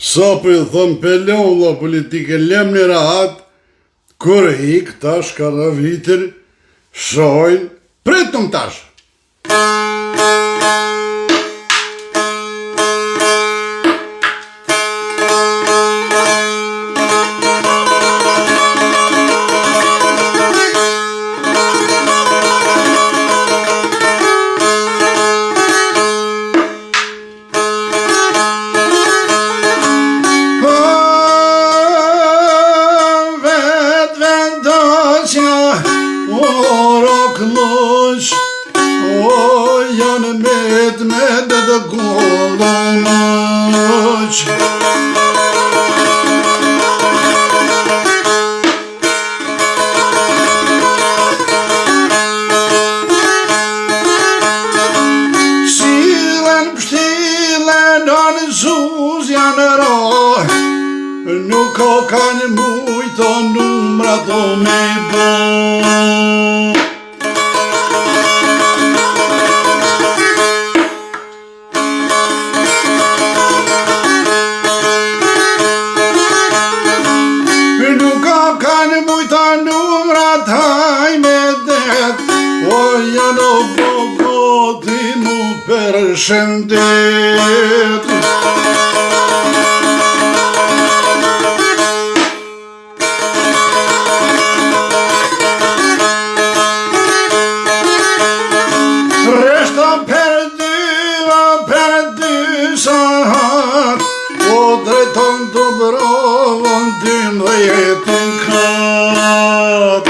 Sa për i thëmë pelon la politike lem një rahat, kur hik tash ka në vitër, shojnë, pritëm tash. Janë me dhe gollënoq Shilen pështilen anë zuz janë ra Nuk o kanë mujto numra do me bo numrat haj me det O janë o bogoti mu përshëndet Reshta për dy sahat O drejton të brovon 12 kat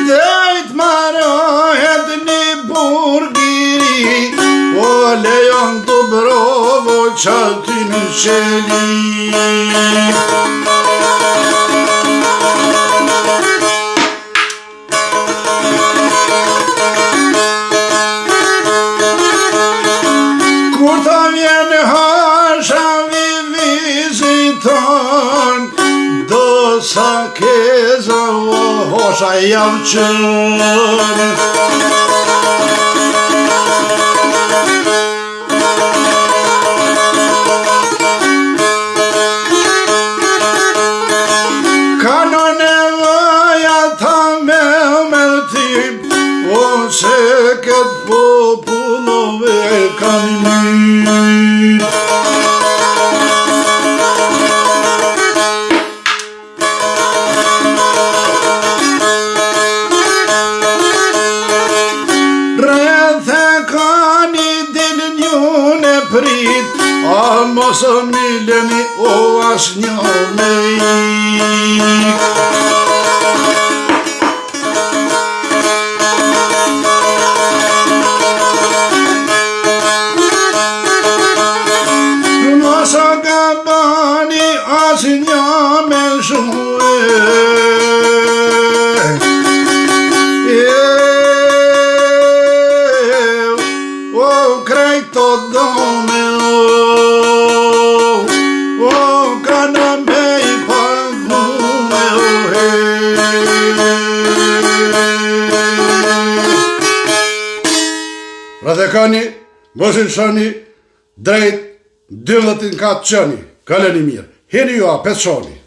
Dejt marohet një burgiri O lejon të brovo qaty në qeli Kur ta vjen hashavi viziton Do sa keza o hosha javqën Kano nevoja ta me mërtim Ose këtë popullove kanë mirë Rrethe kanë din njën e prit A mos o mileni o as një me ik Mos o gabani as një me shue O krejto dome O kana me I pagume Radhekani, mosin shani, drejt 12 katë qëni, kaleni mirë. Heni ju a, 5 shani.